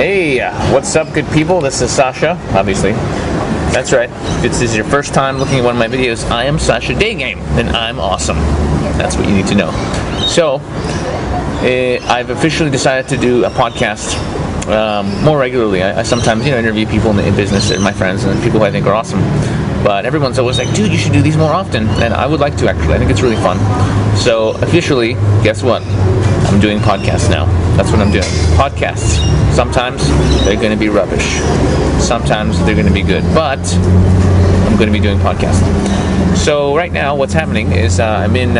Hey, what's up, good people? This is Sasha, obviously. That's right. If this is your first time looking at one of my videos, I am Sasha Daygame, and I'm awesome. That's what you need to know. So, I've officially decided to do a podcast more regularly. I sometimes, interview people in business, and my friends, and people who I think are awesome. But everyone's always like, dude, you should do these more often. And I would like to, actually. I think it's really fun. So, officially, guess what? I'm doing podcasts now. That's what I'm doing. Podcasts. Sometimes they're going to be rubbish. Sometimes they're going to be good. But I'm going to be doing podcasts. So right now, what's happening is I'm in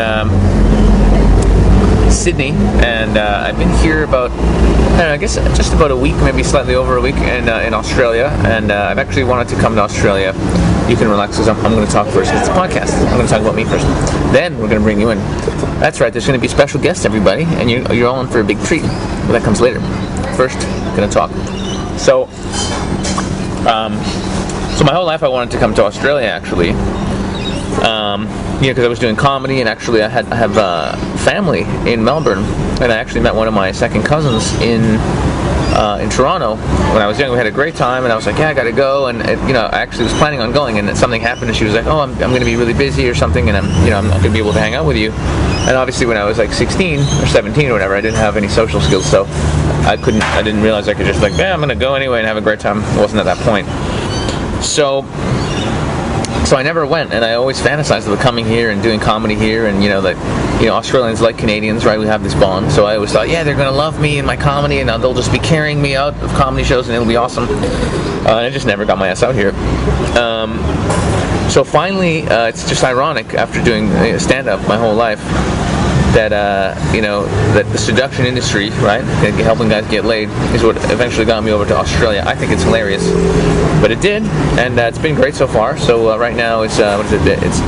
Sydney, and I've been here about, I guess, just about a week, maybe slightly over a week in Australia. And I've actually wanted to come to Australia. You can relax because I'm going to talk first. It's a podcast. I'm going to talk about me first. Then we're going to bring you in. That's right. There's going to be special guests, everybody, and you're all in for a big treat. But that comes later. First, going to talk. So my whole life I wanted to come to Australia, actually. Because I was doing comedy, and actually I have family in Melbourne, and I actually met one of my second cousins in Toronto when I was young. We had a great time, and I was like, yeah, I gotta go, and I actually was planning on going, and something happened, and she was like, oh, I'm gonna be really busy or something, and I'm not gonna be able to hang out with you. And obviously when I was like 16 or 17 or whatever, I didn't have any social skills, so I didn't realize I could just like, I'm gonna go anyway and have a great time. It wasn't at that point. So I never went, and I always fantasized about coming here and doing comedy here, and Australians like Canadians, right? We have this bond, so I always thought, yeah, they're gonna love me and my comedy, and they'll just be carrying me out of comedy shows, and it'll be awesome. And I just never got my ass out here. So finally, it's just ironic, after doing stand-up my whole life, that that the seduction industry, right, helping guys get laid, is what eventually got me over to Australia. I think it's hilarious, but it did, and it's been great so far. So right now it's It's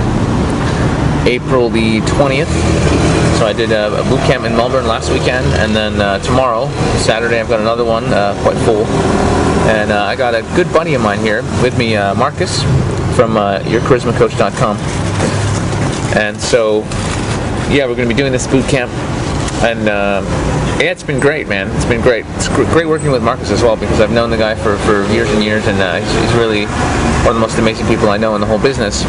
April the 20th. So I did a bootcamp in Melbourne last weekend, and then tomorrow, Saturday, I've got another one, quite full. And I got a good buddy of mine here with me, Marcus, from yourcharismacoach.com. And so, yeah, we're going to be doing this boot camp, and it's been great, man. It's been great. It's great working with Marcus as well, because I've known the guy for years and years, and he's really one of the most amazing people I know in the whole business.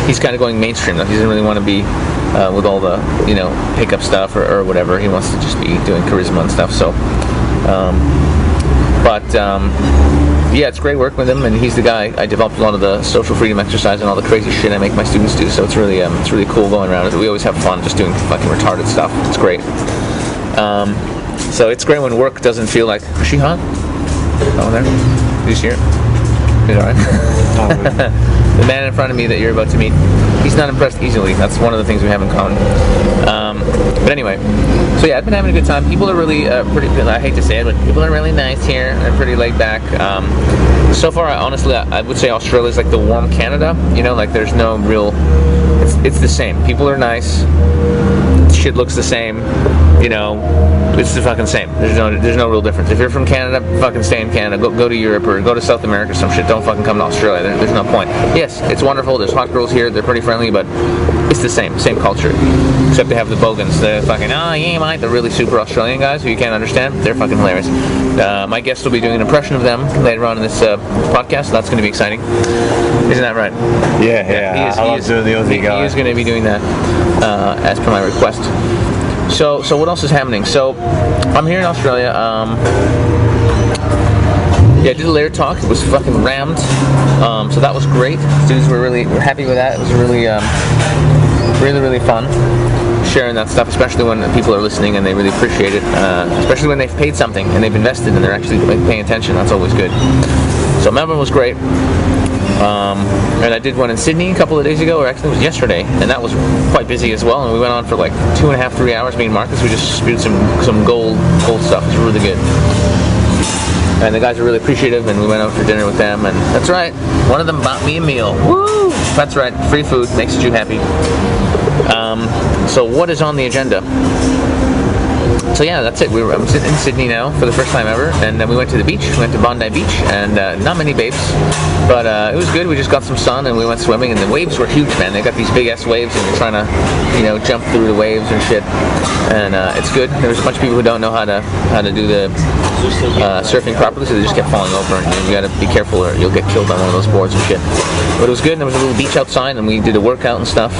He's kind of going mainstream though. He doesn't really want to be with all the pickup stuff or whatever. He wants to just be doing charisma and stuff. So, yeah, it's great working with him, and he's the guy. I developed a lot of the social freedom exercise and all the crazy shit I make my students do, so it's really cool going around. We always have fun just doing fucking retarded stuff. It's great. So it's great when work doesn't feel like, is she hot? Oh, there? Did you see her? He's alright. The man in front of me that you're about to meet, he's not impressed easily. That's one of the things we have in common. But anyway, so yeah, I've been having a good time. People are really pretty, I hate to say it, but people are really nice here. They're pretty laid back. So far, honestly, I would say Australia is like the warm Canada. Like there's no real, it's the same. People are nice. Shit looks the same. It's the fucking same. There's no real difference. If you're from Canada, fucking stay in Canada. Go to Europe or go to South America or some shit. Don't fucking come to Australia. There's no point. Yes, it's wonderful. There's hot girls here. They're pretty friendly, but it's the same culture. Except they have the bogans. The fucking, the really super Australian guys who you can't understand. They're fucking hilarious. My guest will be doing an impression of them later on in this podcast, so that's going to be exciting. Isn't that right? Yeah. I love doing the Aussie guy. He is going to be doing that as per my request. So what else is happening? So I'm here in Australia. I did a layer talk. It was fucking rammed. So that was great. Students were happy with that. It was really fun sharing that stuff, especially when people are listening and they really appreciate it. Especially when they've paid something and they've invested and they're actually paying attention. That's always good. So Melbourne was great. And I did one in Sydney a couple of days ago, or actually it was yesterday, and that was quite busy as well, and we went on for like 2.5, 3 hours, me and Marcus. We just spewed some gold stuff. It was really good. And the guys were really appreciative, and we went out for dinner with them, and that's right, one of them bought me a meal. Woo! That's right, free food makes you happy. So what is on the agenda? So yeah, that's it. I'm sitting in Sydney now for the first time ever, and then we went to the beach. We went to Bondi Beach, and not many babes, but it was good. We just got some sun, and we went swimming, and the waves were huge, man. They got these big ass waves, and you're trying to, jump through the waves and shit. And it's good. There's a bunch of people who don't know how to do the surfing properly, so they just kept falling over, and you gotta be careful, or you'll get killed on one of those boards and shit. But it was good. And there was a little beach outside, and we did a workout and stuff.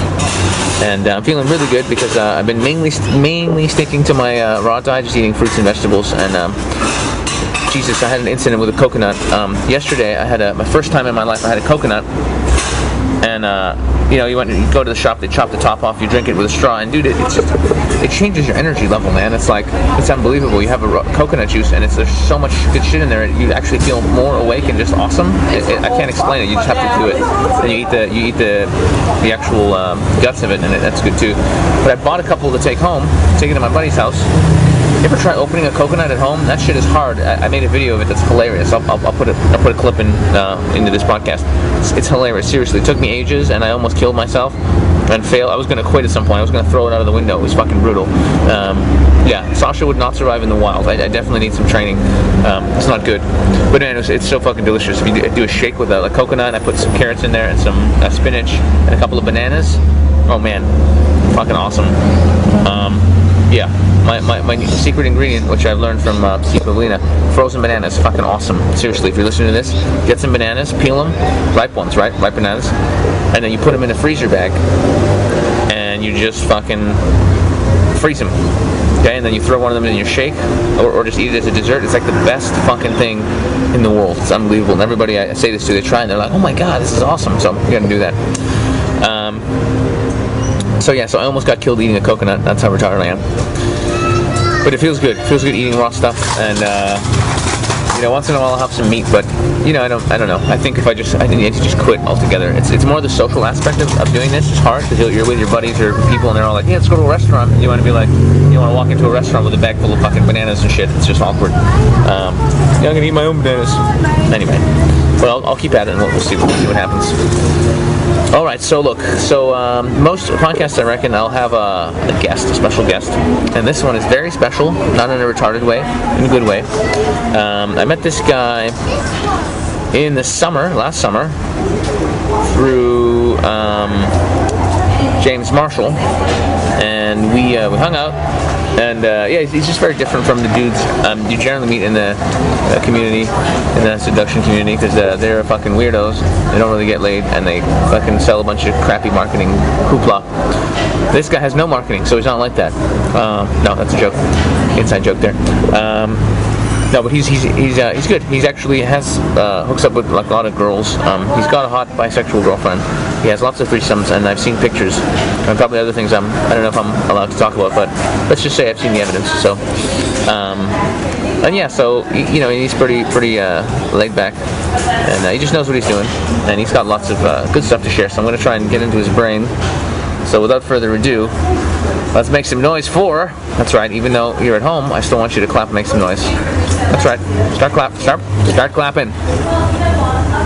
And I'm feeling really good because I've been mainly sticking to my raw diet, just eating fruits and vegetables. And Jesus, I had an incident with a coconut. Yesterday, I had my first time in my life I had a coconut. And you go to the shop, they chop the top off, you drink it with a straw, and dude, it changes your energy level, man. It's unbelievable. You have a coconut juice, and there's so much good shit in there. You actually feel more awake and just awesome. I can't explain it. You just have to do it. And you eat the actual guts of it, and that's good too. But I bought a couple to take home, take it to my buddy's house. You ever try opening a coconut at home? That shit is hard. I made a video of it that's hilarious. I'll put a clip into this podcast. It's hilarious. Seriously, it took me ages, and I almost killed myself and failed. I was going to quit at some point. I was going to throw it out of the window. It was fucking brutal. Yeah, Sasha would not survive in the wild. I definitely need some training. It's not good. But anyways, it's so fucking delicious. If you do a shake with a coconut, I put some carrots in there and some spinach and a couple of bananas. Oh man, fucking awesome. Yeah, my secret ingredient, which I've learned from Steve Pavlina, frozen bananas, fucking awesome. Seriously, if you're listening to this, get some bananas, peel them, ripe ones, right? Ripe bananas, and then you put them in a freezer bag, and you just fucking freeze them. Okay, and then you throw one of them in your shake, or just eat it as a dessert. It's like the best fucking thing in the world. It's unbelievable. And everybody I say this to, they try, and they're like, oh my god, this is awesome. So you gotta do that. So I almost got killed eating a coconut. That's how retarded I am. But it feels good. It feels good eating raw stuff, and once in a while I'll have some meat. But I don't know. I think I need to just quit altogether. It's more the social aspect of doing this. It's hard because you're with your buddies or people, and they're all like, yeah, let's go to a restaurant. And you want to be like, you want to walk into a restaurant with a bag full of fucking bananas and shit. It's just awkward. I'm gonna eat my own bananas anyway. But I'll keep at it, and we'll see what happens. Alright, so look, most podcasts I reckon I'll have a special guest, and this one is very special, not in a retarded way, in a good way. I met this guy in the last summer, through James Marshall, and we hung out. And he's just very different from the dudes you generally meet in the community, in the seduction community, because they're fucking weirdos. They don't really get laid, and they fucking sell a bunch of crappy marketing hoopla. This guy has no marketing, so he's not like that. No, that's a joke, inside joke there. No, but he's good. He's actually hooks up with like a lot of girls. He's got a hot bisexual girlfriend. He has lots of threesomes, and I've seen pictures and probably other things I don't know if I'm allowed to talk about, but let's just say I've seen the evidence. So, he's pretty laid back, and he just knows what he's doing, and he's got lots of good stuff to share. So I'm going to try and get into his brain. So without further ado, let's make some noise for. That's right. Even though you're at home, I still want you to clap and make some noise. That's right. Start clapping.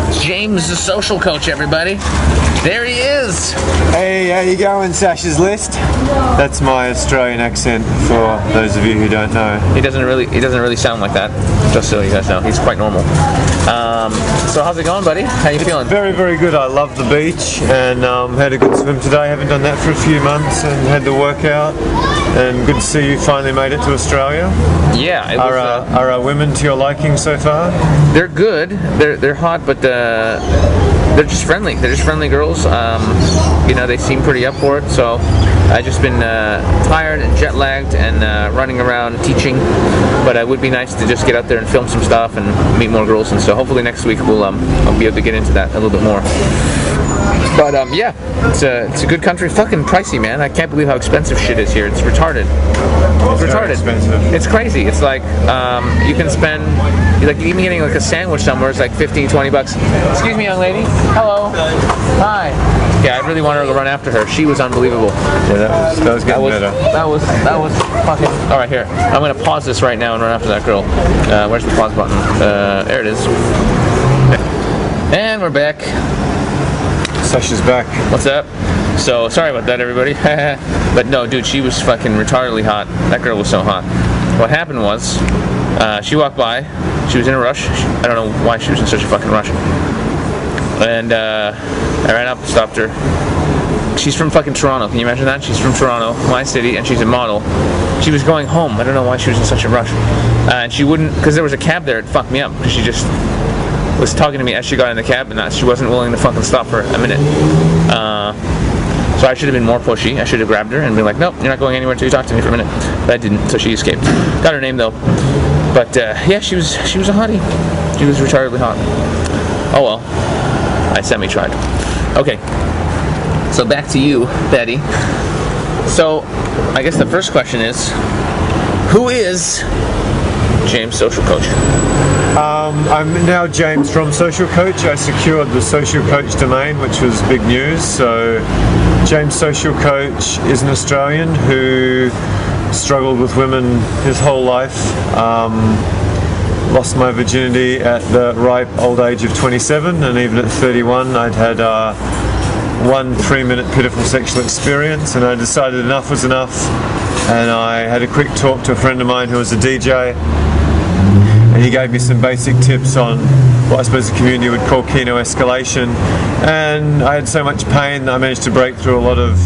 It's James, the social coach, everybody. There he is. Hey, how you going, Sasha's List? That's my Australian accent for those of you who don't know. He doesn't really sound like that. Just so you guys know, he's quite normal. So how's it going, buddy? How you feeling? Very, very good. I love the beach and had a good swim today. I haven't done that for a few months and had the workout. And good to see you finally made it to Australia. Yeah. Are our women to your liking so far? They're good. They're hot, but they're just friendly. They're just friendly girls. They seem pretty up for it. So I've just been tired and jet lagged and running around teaching. But it would be nice to just get out there and film some stuff and meet more girls. And so hopefully next week I'll be able to get into that a little bit more. But it's a good country. Fucking pricey, man. I can't believe how expensive shit is here. It's retarded. It's retarded. Expensive. It's crazy. It's like you can spend even getting like a sandwich somewhere is like $15-20. Excuse me, young lady. Hello. Hi. Yeah, I really wanted to run after her. She was unbelievable. Yeah, that was getting better. That was fucking. All right, here. I'm gonna pause this right now and run after that girl. Where's the pause button? There it is. And we're back. Sasha's back. What's up? So, sorry about that, everybody. But no, dude, she was fucking retardedly hot. That girl was so hot. what happened was, she walked by. She was in a rush. I don't know why she was in such a fucking rush. And I ran up, stopped her. She's from fucking Toronto. Can you imagine that? She's from Toronto, my city, and she's a model. She was going home. I don't know why she was in such a rush. And she wouldn't, because there was a cab there. It fucked me up because she just was talking to me as she got in the cab, and that she wasn't willing to fucking stop for a minute. So I should have been more pushy. I should have grabbed her and been like, nope, you're not going anywhere until you talk to me for a minute. But I didn't, so she escaped. Got her name though. But yeah, she was a hottie. She was retardedly hot. Oh well, I semi-tried. Okay, so back to you, Betty. So I guess the first question is, who is James Social Coach? I'm now James from Social Coach. I secured the Social Coach domain, which was big news. So James Social Coach is an Australian who struggled with women his whole life. Lost my virginity at the ripe old age of 27, and even at 31 I'd had one 3-minute pitiful sexual experience, and I decided enough was enough, and I had a quick talk to a friend of mine who was a DJ, and he gave me some basic tips on what I suppose the community would call keno escalation, and I had so much pain that I managed to break through a lot of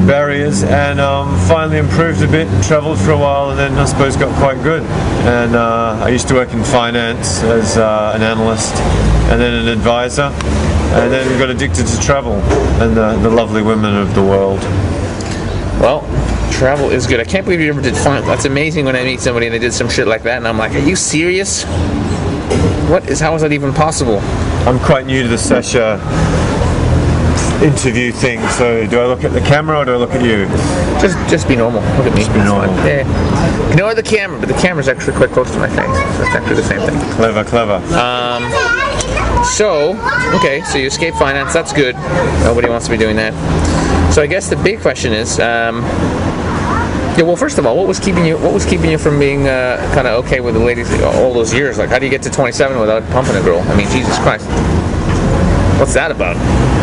barriers, and finally improved a bit and travelled for a while, and then I suppose got quite good. And I used to work in finance as an analyst and then an advisor, and then got addicted to travel and the lovely women of the world. Well, travel is good. I can't believe you ever did fun. That's amazing when I meet somebody and they did some shit like that, and I'm like, are you serious? How is that even possible? I'm quite new to the Sasha interview thing, so do I look at the camera or do I look at you? Just be normal. Look at me. Just be normal. Yeah. Ignore the camera, but the camera's actually quite close to my face, so it's actually the same thing. Clever. So you escape finance. That's good. Nobody wants to be doing that. So I guess the big question is, yeah. Well, first of all, what was keeping you from being kind of okay with the ladies all those years? Like, how do you get to 27 without pumping a girl? I mean, Jesus Christ. What's that about?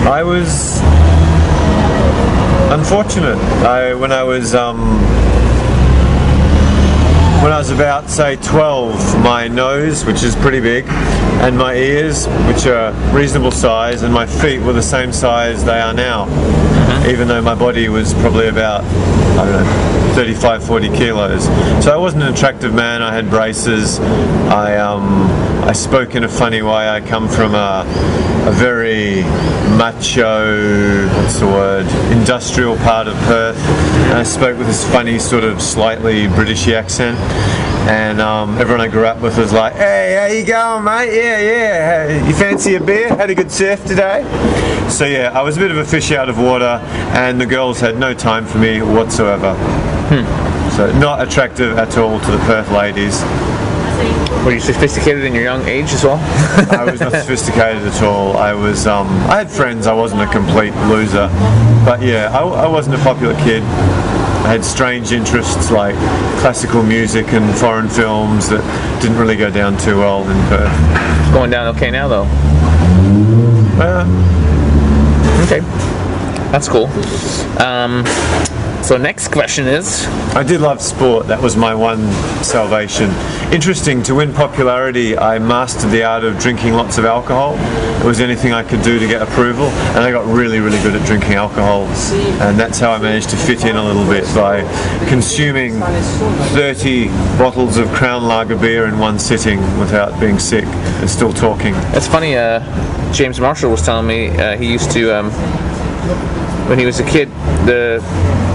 I was unfortunate. When I was about, say, 12, my nose, which is pretty big, and my ears, which are reasonable size, and my feet were the same size they are now, even though my body was probably about, I don't know, 35, 40 kilos. So I wasn't an attractive man. I had braces. I spoke in a funny way. I come from a very macho, industrial part of Perth, and I spoke with this funny sort of slightly Britishy accent, and everyone I grew up with was like, hey, how you going, mate? Yeah, you fancy a beer? Had a good surf today? So yeah, I was a bit of a fish out of water, and the girls had no time for me whatsoever. So not attractive at all to the Perth ladies. Were you sophisticated in your young age as well? I was not sophisticated at all. I had friends. I wasn't a complete loser, but yeah, I wasn't a popular kid. I had strange interests like classical music and foreign films that didn't really go down too well in Perth. It's going down okay now, though. Okay, that's cool. So next question is... I did love sport. That was my one salvation. Interesting, to win popularity, I mastered the art of drinking lots of alcohol. It was anything I could do to get approval, and I got really, really good at drinking alcohol. And that's how I managed to fit in a little bit, by consuming 30 bottles of Crown Lager beer in one sitting without being sick and still talking. It's funny, James Marshall was telling me he used to, when he was a kid, the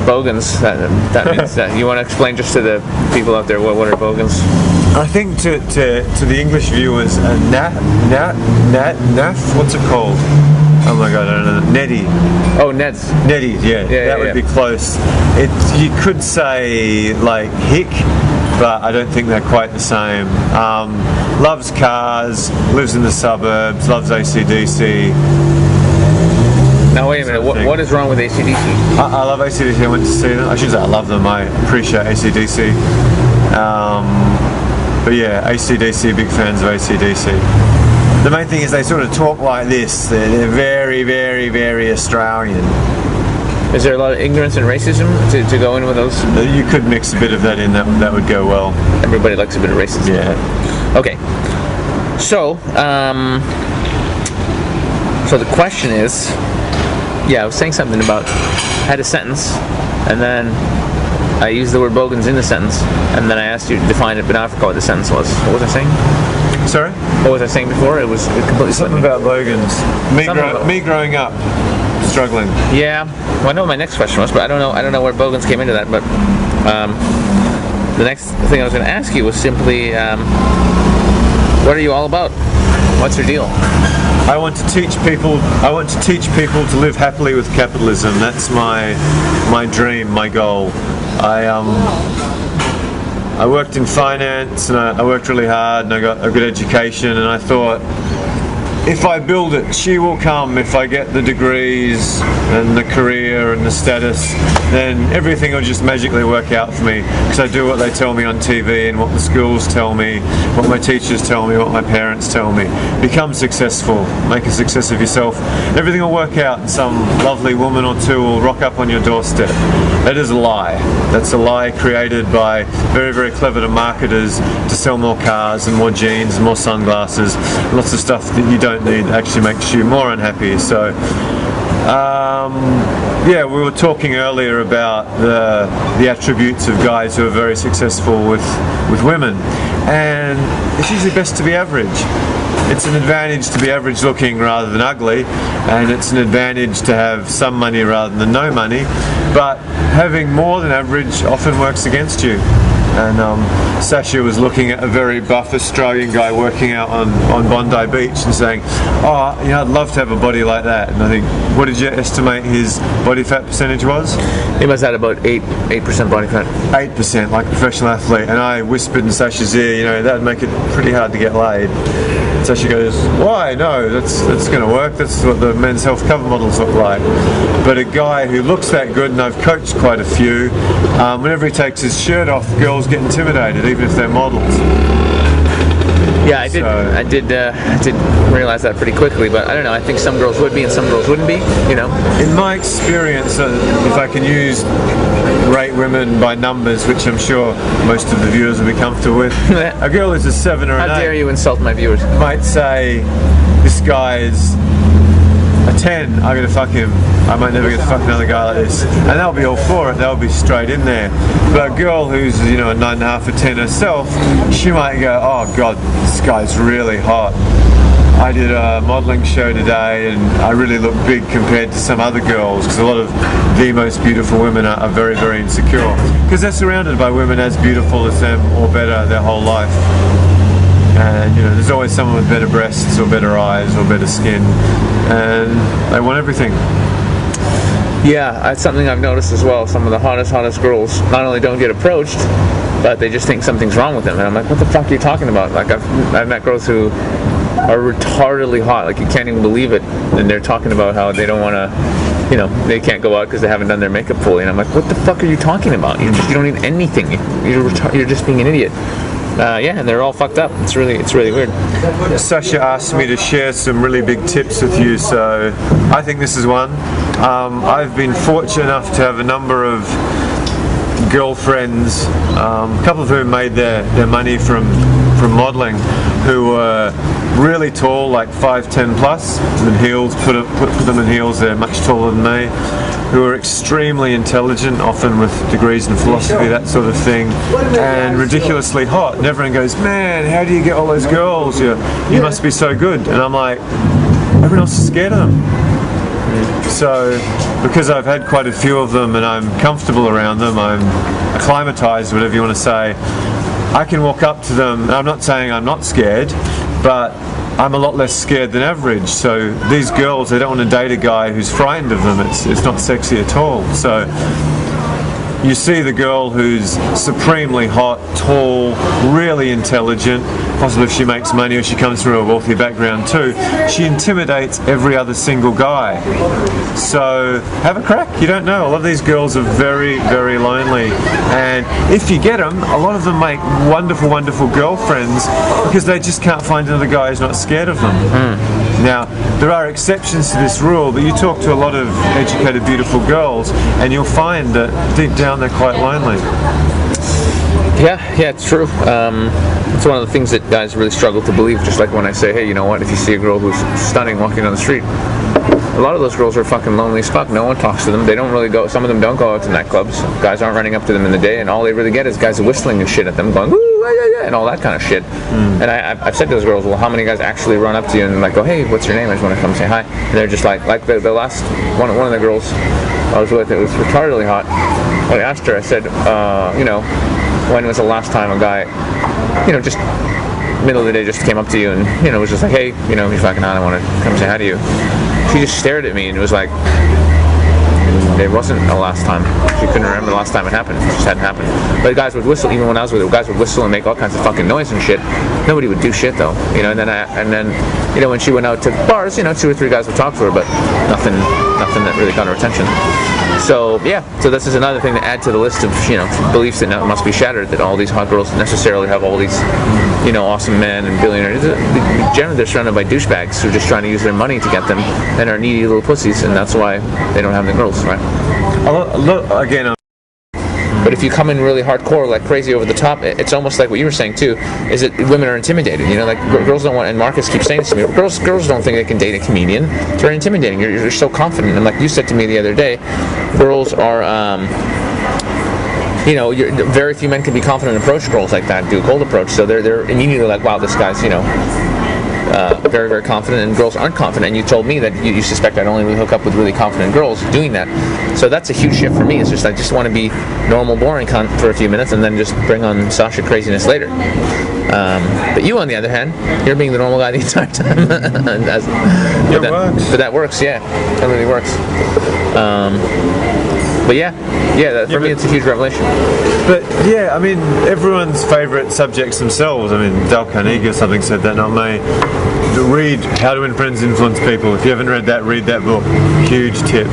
bogans, that means that. You want to explain just to the people out there what are bogans? I think to the English viewers, naff, what's it called? Oh my god, I don't know. Neddy. Oh, Neds. Neddy, yeah, that would be close. You could say like hick, but I don't think they're quite the same. Loves cars, lives in the suburbs, loves AC/DC. Now wait a minute, what is wrong with AC/DC? I love AC/DC, I went to see them. I should say I love them, I appreciate AC/DC. But yeah, AC/DC, big fans of AC/DC. The main thing is they sort of talk like this. They're very, very, very Australian. Is there a lot of ignorance and racism to go in with those? You could mix a bit of that in. That would go well. Everybody likes a bit of racism. Yeah. Okay. So, so the question is, I was saying something about, I had a sentence, and then I used the word bogans in the sentence, and then I asked you to define it, but now I forgot what the sentence was. What was I saying? Sorry? What was I saying before? It completely something about bogans. Me growing up, struggling. Yeah. Well, I know what my next question was, but I don't know where bogans came into that. But the next thing I was going to ask you was simply, what are you all about? What's your deal? I want to teach people to live happily with capitalism. That's my dream, my goal. I worked in finance, and I worked really hard, and I got a good education, and I thought, if I build it, she will come. If I get the degrees and the career and the status, then everything will just magically work out for me, because I do what they tell me on TV and what the schools tell me, what my teachers tell me, what my parents tell me. Become successful, make a success of yourself. Everything will work out, and some lovely woman or two will rock up on your doorstep. That is a lie. That's a lie created by very, very clever marketers to sell more cars and more jeans and more sunglasses, lots of stuff that you don't need actually makes you more unhappy. So we were talking earlier about the attributes of guys who are very successful with women, and it's usually best to be average. It's an advantage to be average looking rather than ugly, and it's an advantage to have some money rather than no money, but having more than average often works against you. And Sasha was looking at a very buff Australian guy working out on Bondi Beach and saying, I'd love to have a body like that. And I think, what did you estimate his body fat percentage was? He must have had about 8% body fat. 8%, like a professional athlete. And I whispered in Sasha's ear, that would make it pretty hard to get laid. So she goes, why? No, that's going to work. That's what the men's health cover models look like. But a guy who looks that good, and I've coached quite a few, whenever he takes his shirt off, girls get intimidated, even if they're models. Yeah, I did realize that pretty quickly, but I don't know. I think some girls would be and some girls wouldn't be. In my experience, if I can rate women by numbers, which I'm sure most of the viewers will be comfortable with, a girl who's a 7 or an 8. How dare you insult my viewers? Might say, this guy is a 10, I'm going to fuck him. I might never get to fuck another guy like this. And they'll be all for it, they'll be straight in there. But a girl who's, a 9.5 or 10 herself, she might go, oh God, this guy's really hot. I did a modelling show today and I really look big compared to some other girls, because a lot of the most beautiful women are very, very insecure. Because they're surrounded by women as beautiful as them or better their whole life. And there's always someone with better breasts or better eyes or better skin, and they want everything. Yeah, that's something I've noticed as well. Some of the hottest girls not only don't get approached, but they just think something's wrong with them. And I'm like, what the fuck are you talking about? Like, I've met girls who are retardedly hot, like you can't even believe it, and they're talking about how they don't want to, they can't go out because they haven't done their makeup fully. And I'm like, what the fuck are you talking about? You don't need anything. You're just being an idiot. And they're all fucked up. It's really weird. Sasha asked me to share some really big tips with you, so I think this is one. I've been fortunate enough to have a number of girlfriends, a couple of whom made their money from modelling, who were really tall, like 5'10 plus, in heels, put them in heels, they're much taller than me, who are extremely intelligent, often with degrees in philosophy, that sort of thing, and ridiculously hot. And everyone goes, man, how do you get all those girls? You must be so good. And I'm like, everyone else is scared of them. So, because I've had quite a few of them and I'm comfortable around them, I'm acclimatized, whatever you want to say, I can walk up to them, and I'm not saying I'm not scared, but I'm a lot less scared than average. So these girls, they don't want to date a guy who's frightened of them. It's not sexy at all. So you see the girl who's supremely hot, tall, really intelligent, possibly if she makes money or she comes from a wealthy background too, she intimidates every other single guy. So have a crack, you don't know. A lot of these girls are very, very lonely, and if you get them, a lot of them make wonderful, wonderful girlfriends because they just can't find another guy who's not scared of them. Now, there are exceptions to this rule, but you talk to a lot of educated, beautiful girls, and you'll find that deep down they're quite lonely. Yeah, it's true. It's one of the things that guys really struggle to believe. Just like when I say, hey, you know what? If you see a girl who's stunning walking down the street, a lot of those girls are fucking lonely as fuck. No one talks to them. They don't really go. Some of them don't go out to nightclubs. Guys aren't running up to them in the day, and all they really get is guys whistling and shit at them, going woo, yeah, and all that kind of shit. And I've said to those girls, well, how many guys actually run up to you and like go, hey, what's your name? I just want to come say hi. And they're just like the last one of the girls I was with, it was retardedly hot. I asked her, I said, when was the last time a guy, just middle of the day just came up to you and, was just like, hey, you're fucking hot, I want to come say hi to you. She just stared at me and it was like, it wasn't the last time. She couldn't remember the last time it happened. It just hadn't happened. But guys would whistle, even when I was with her, guys would whistle and make all kinds of fucking noise and shit. Nobody would do shit though, and then when she went out to bars, 2 or 3 guys would talk to her, but nothing that really got her attention. So this is another thing to add to the list of beliefs that now must be shattered, that all these hot girls necessarily have all these awesome men and billionaires. Generally they're surrounded by douchebags who are just trying to use their money to get them and are needy little pussies, and that's why they don't have the girls, right? Again, but if you come in really hardcore, like crazy over the top, it's almost like what you were saying too, is that women are intimidated. Like girls don't want, and Marcus keeps saying this to me, girls don't think they can date a comedian. It's very intimidating. You're so confident, and like you said to me the other day, girls are, very few men can be confident and approach girls like that, do a cold approach. So they're immediately like, wow, this guy's very, very confident, and girls aren't confident. And you told me that you suspect I'd only really hook up with really confident girls doing that. So that's a huge shift for me. It's just I just want to be normal, boring cunt for a few minutes, and then just bring on Sasha craziness later. But you, on the other hand, you're being the normal guy the entire time. But that works. Yeah, that really works. For me it's a huge revelation. But yeah, I mean, everyone's favourite subjects themselves. I mean, Dale Carnegie or something said that, not me. Read How to Win Friends, Influence People. If you haven't read that, read that book. Huge tip.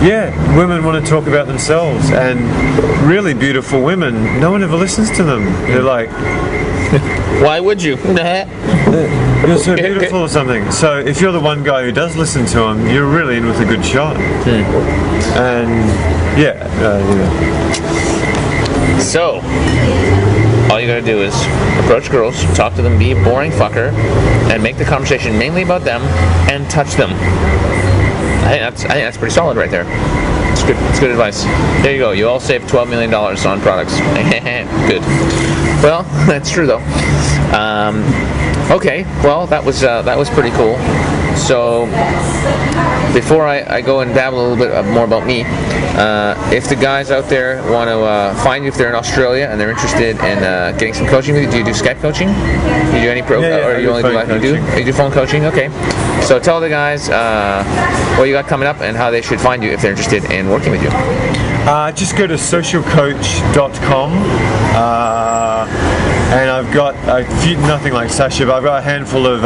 Yeah, women want to talk about themselves, and really beautiful women, no one ever listens to them. They're like, why would you? You're so beautiful or something. So if you're the one guy who does listen to them, you're really in with a good shot. And So all you gotta do is approach girls, talk to them, be a boring fucker, and make the conversation mainly about them and touch them. I think that's pretty solid right there. It's good. It's good advice. There you go. You all saved $12 million on products. Good. Well, that's true though. Okay. Well, that was pretty cool. So before I go and babble a little bit more about me, if the guys out there want to find you, if they're in Australia and they're interested in getting some coaching with you, do you do Skype coaching? Do you do any or you only do like you do phone coaching? Okay. So tell the guys what you got coming up and how they should find you if they're interested in working with you. Just go to socialcoach.com. And I've got nothing like Sasha, but I've got a handful of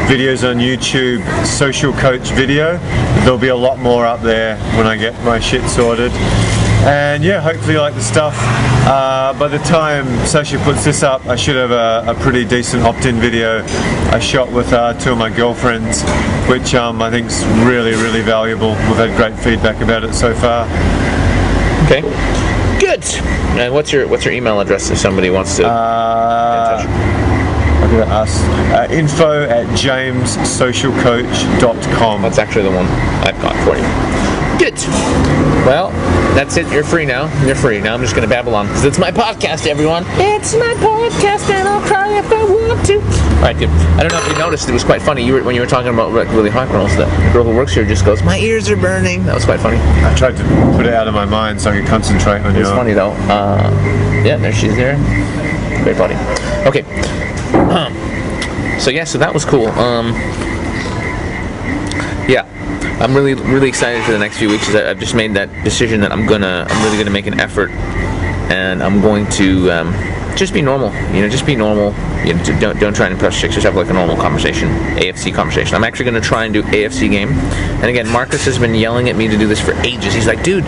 videos on YouTube, social coach video. There'll be a lot more up there when I get my shit sorted. And yeah, hopefully you like the stuff. By the time Sasha puts this up, I should have a pretty decent opt-in video I shot with 2 of my girlfriends, which I think is really, really valuable. We've had great feedback about it so far. Okay. Good. And what's your email address if somebody wants to get in touch? I'll give it us. info@jamessocialcoach.com. That's actually the one I've got for you. Good. Well, that's it. You're free now. You're free. Now I'm just going to babble on because it's my podcast, everyone. It's my podcast, and I'll cry if I want to. All right, good. I don't know if you noticed, it was quite funny. When you were talking about really hot girls, the girl who works here just goes, "My ears are burning." That was quite funny. I tried to put it out of my mind so I could concentrate on you. It was funny though. Yeah, there she's there. Very funny. Okay. So that was cool. Yeah. I'm really, really excited for the next few weeks. I've just made that decision that I'm really gonna make an effort, and I'm going to just be normal. Just be normal. Don't try and impress chicks. Just have like a normal conversation, AFC conversation. I'm actually gonna try and do AFC game. And again, Marcus has been yelling at me to do this for ages. He's like, dude,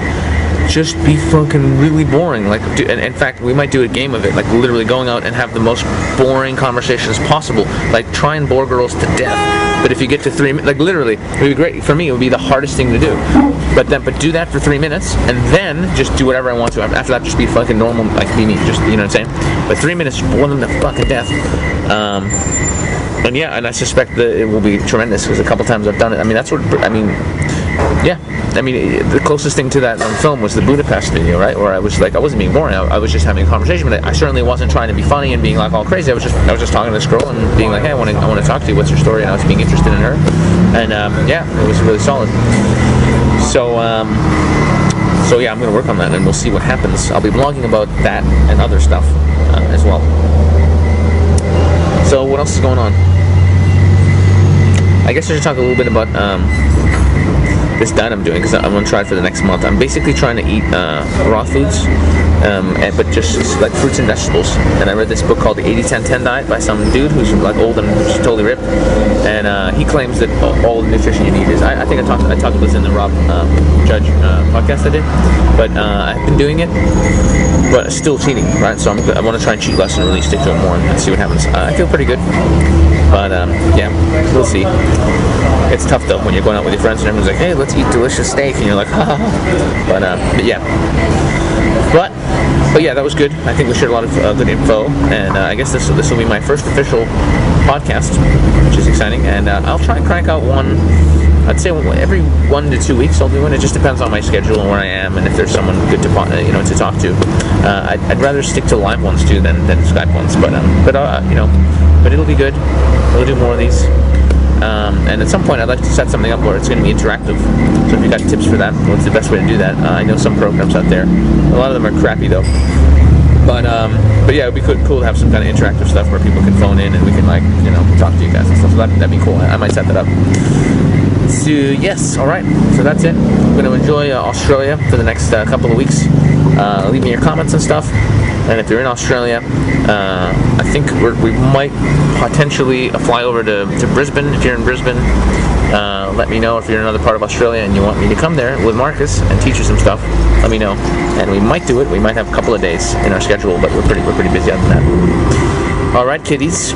just be fucking really boring. Like, and in fact, we might do a game of it, like literally going out and have the most boring conversations possible. Like, try and bore girls to death. But if you get to 3 minutes, like literally, it would be great. For me, it would be the hardest thing to do. But do that for 3 minutes, and then just do whatever I want to. After that, just be fucking normal, like be me. Just, you know what I'm saying? But 3 minutes, bore them to fucking death. And yeah, and I suspect that it will be tremendous because a couple times I've done it. I mean, yeah. I mean, the closest thing to that on film was the Budapest video, right? Where I was like, I wasn't being boring. I was just having a conversation, but I certainly wasn't trying to be funny and being like all crazy. I was just talking to this girl and being like, hey, I want to talk to you. What's your story? And I was being interested in her, and yeah, it was really solid. So yeah, I'm gonna work on that, and we'll see what happens. I'll be blogging about that and other stuff as well. So what else is going on? I guess I should talk a little bit about this diet I'm doing, because I'm going to try it for the next month. I'm basically trying to eat raw foods, but just like fruits and vegetables. And I read this book called the 80-10-10 diet by some dude who's like old and just totally ripped. And he claims that all the nutrition you need is. I think I talked about this in the Rob Judge podcast I did. But I've been doing it, but still cheating, right? So I want to try and cheat less and really stick to it more and see what happens. I feel pretty good. But yeah, we'll see. It's tough though when you're going out with your friends and everyone's like, hey, let's eat delicious steak, and you're like, ha. But yeah. But yeah, that was good. I think we shared a lot of good info, and I guess this will be my first official podcast, which is exciting. And I'll try and crank out one. I'd say every 1 to 2 weeks I'll do one. It just depends on my schedule and where I am, and if there's someone good to to talk to. I'd rather stick to live ones too than Skype ones, but it'll be good. We'll do more of these. And at some point I'd like to set something up where it's going to be interactive. So if you got tips for that, what's the best way to do that? I know some programs out there. A lot of them are crappy though. But yeah, it'd be cool to have some kind of interactive stuff where people can phone in and we can talk to you guys and stuff. So that'd be cool. I might set that up. So yes, all right. So that's it. I'm going to enjoy Australia for the next couple of weeks. Leave me your comments and stuff. And if you're in Australia, I think we might potentially fly over to Brisbane. If you're in Brisbane, let me know. If you're in another part of Australia and you want me to come there with Marcus and teach you some stuff, let me know. And we might do it. We might have a couple of days in our schedule, but we're pretty busy other than that. All right, kiddies.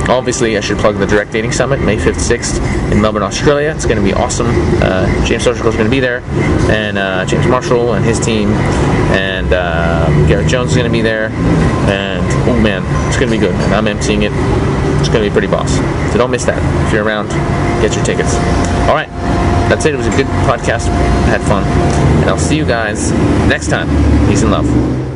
Obviously, I should plug the Direct Dating Summit, May 5th, 6th in Melbourne, Australia. It's going to be awesome. James Social is going to be there, and James Marshall and his team, and Garrett Jones is going to be there, and oh man, it's going to be good. And I'm emceeing it. It's going to be pretty boss. So don't miss that. If you're around, get your tickets. All right, that's it. It was a good podcast. I had fun, and I'll see you guys next time. Peace and love.